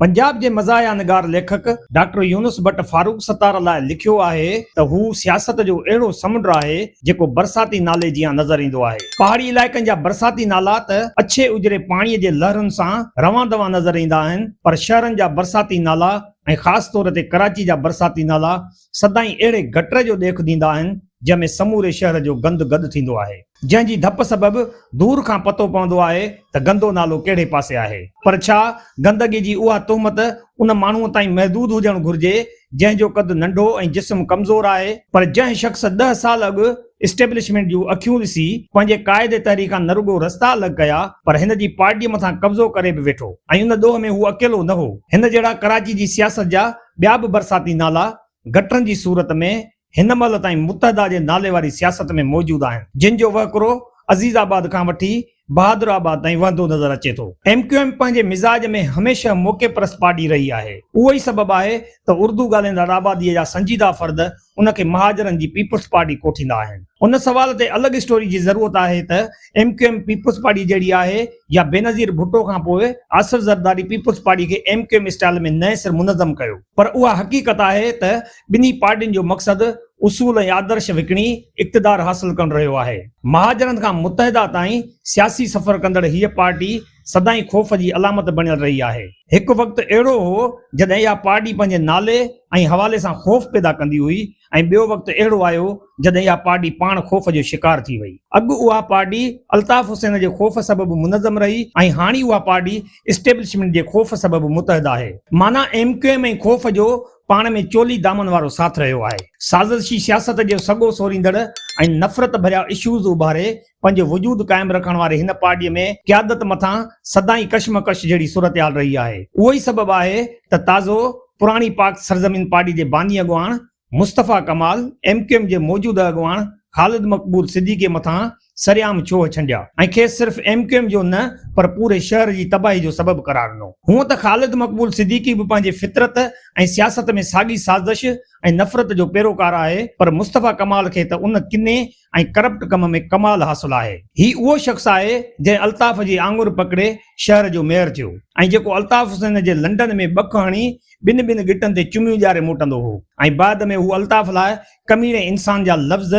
पंजाब जे मज़ाहिया निगार लेखक डॉक्टर यूनुस भट्ट फारूक सतार लाइ लिखियो आहे त हू सियासत जो अहिड़ो समुंड आहे जेको बरसाती नाले जियां नज़र ईंदो आहे। पहाड़ी इलाइक़नि जा बरसाती नाला त अछे उजरे पाणीअ जे लहरुनि सां रवां दवां नज़र ईंदा आहिनि, पर शहरनि जा बरसाती नाला ऐं ख़ासि तौर ते कराची जा बरसाती नाला सदाई अहिड़े गटर जो ॾेख ॾींदा आहिनि जंहिंमें समूरे शहर जो गंद गॾु थींदो आहे, जंहिंजी धप सबबि दूर खां पतो पवंदो आहे त गंदो नालो कहिड़े पासे आहे। पर छा गंदगी जी उहा तुहमत उन माण्हूअ ताईं महदूद हुजणु घुर्जे जंहिंजो कदु नंढो ऐं जिस्म कमज़ोर आहे, पर जंहिं शख़्स 10 साल अॻु इस्टेब्लिशमेंट जूं अखियूं ॾिसी पंहिंजे क़ाइदे तहरीकां न रुगो रस्ता अलॻि कया, पर हिन जी पार्टीअ मथां कब्ज़ो करे बि वेठो ऐं उन ॾोह में हू अकेलो न हो। हिन जहिड़ा कराची जी सियासत जा ॿिया बि बरसाती नाला गटरनि जी सूरत में हिन महिल ताईं मुतहदा जे नाले वारी सियासत में मौजूद आहिनि, जिन जो वहकिरो अज़ीज़ाबाद खां वठी बहादुराबाद ताईं वहंदो नज़र अचे थो। MQM पंहिंजे मिज़ाज में हमेशह मौक़े परस पार्टी रही आहे। उहो ई सबबु आहे त उर्दू ॻाल्हाईंदड़ आबादीअ जा संजीदा फ़र्द उनखे महाजरनि जी पीपुल्स पार्टी कोठींदा आहिनि। उन सवाल ते अलॻि स्टोरी जी ज़रूरत आहे त MQM पीपुल्स पार्टी जहिड़ी आहे या बेनज़ीर भुट्टो खां पोइ आसिफ ज़रदारी पीपुल्स पार्टी खे MQM स्टाइल में नए सिर मुनज़म कयो। पर उहा हक़ीक़त आहे त ॿिन्ही पार्टियुनि जो मक़सदु उसूल ऐं आदर्श विकिणी इक़्तिदार हासिल करणु रहियो आहे। महाजरनि खां मुतहदा ताईं सियासी सफ़र कंदड़ हीअ पार्टी सदाई ख़ौफ़ जी अलामत बणियल रही आहे। हिकु वक़्तु अहिड़ो हो जॾहिं इहा पार्टी पंहिंजे नाले ऐं हवाले सां ख़ौफ़ पैदा कंदी हुई, ऐं ॿियो वक़्तु अहिड़ो आयो जॾहिं इहा पार्टी पाण ख़ौफ़ जो शिकार थी वई। अॻु उहा पार्टी अल्ताफ़ हुसैन जे ख़ौफ़ सबबि मुनज़म रही ऐं हाणे उहा पार्टी इस्टेब्लिशमेंट जे ख़ौफ़ सबबि मुतहदा आहे। माना MQM ऐं ख़ौफ़ जो पाण में चोली दामन वारो साथ रहियो आहे। साज़िशी सियासत जो सॻो सोरींदड़ ऐं नफ़रत भरिया इशूज़ उभारे पंहिंजो वजूद क़ाइमु रखण वारे हिन पार्टीअ में क़यादत मथां सदाई कशमकश जहिड़ी सूरत-हाल रही आहे। उहो ई सबबु आहे त ताज़ो पुराणी पाक सरज़मीन पार्टी जे बानी अॻुवाण मुस्तफ़ा कमाल MQM जे मौजूदा अॻुवाण ख़ालिद मक़बूल सिद्दीक़ी मथां सरियाम छोह छंडिया ऐं खेसि सिर्फ़ MQM जो न पर पूरे शहर जी तबाही जो सबबु करार ॾिनो। हूअं त ख़ालिद मक़बूल सिद्दीक़ी बि पंहिंजे फितरत ऐं सियासत में साॻी साज़िश ऐं नफ़रत जो पैरोकार आहे, पर मुस्तफ़ा कमाल खे त उन किने ऐं करप्ट कम में कमाल हासिल आहे। ही उहो शख़्स आहे जंहिं अल्ताफ़ जी आंगुर पकड़े शहर जो मेयर थियो ऐं जेको अल्ताफ़ हुसैन जे लंडन में बख हणी ॿिनि गिटनि ते चुमियूं ॾियारे मोटंदो हो, ऐं बाद में हू अल्ताफ़ लाइ कमीने इंसान जा लफ़्ज़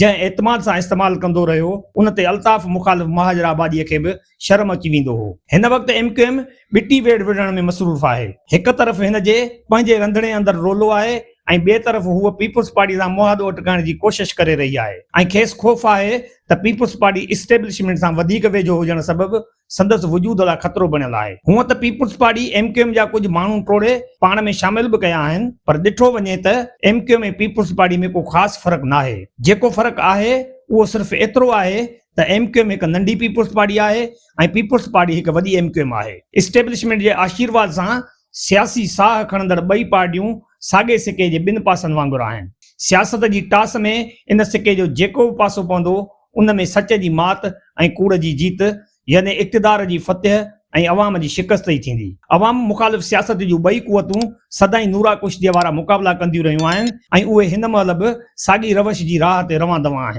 जंहिं एतमाद सां इस्तेमालु कंदो रहियो, उन ते अल्ताफ़ मुख़ालिफ़ महाजर आबादीअ खे बि शर्म अची वेंदो हो। हिन वक़्तु MQM ॿिटी वेड़ विढ़ण में मसरूफ़ आहे। हिकु तरफ़ हिन जे पंहिंजे रंधिणे अंदरि रोलो आहे ऐं ॿिए तरफ़ हूअ पीपुल्स पार्टी सां मुआदो टिकाइण जी कोशिश करे रही आहे, ऐं खेसि ख़ौफ़ आहे त पीपुल्स पार्टी इस्टेब्लिशमेंट सां वधीक वेझो हुजण सबबि संदसि वजूद लाइ ख़तरो बणियल आहे। हूअं त पीपुल्स पार्टी MQM जा कुझु माण्हू टोड़े पाण में शामिल बि कया आहिनि, पर ॾिठो वञे त MQM ऐं पीपुल्स पार्टी में को ख़ासि फ़र्क़ु न आहे। जेको फ़र्क़ु आहे उहो सिर्फ़ु एतिरो आहे त MQM हिकु नंढी पीपुल्स पार्टी आहे ऐं पीपुल्स पार्टी हिकु वॾी MQM आहे। इस्टेब्लिशमेंट जे आशीर्वाद सां सियासी साह खणंदड़ ॿई पार्टियूं साॻे सिके जे ॿिनि पासनि वांगुरु आहिनि। सियासत जी टास में इन सिके जो जेको बि पासो पवंदो उन में सच जी मात ऐं कूड़ जी जीत, यानी इक़्तिदार जी फतह ऐं अवाम जी शिकस्त ई थींदी। अवाम मुख़ालिफ़ सियासत जूं ॿई कुवतूं सदाई नूरा कुश्तीअ वारा मुक़ाबला कंदियूं रहियूं आहिनि ऐं उहे हिन महिल बि साॻी रवश जी राह ते रवां दवां आहिनि।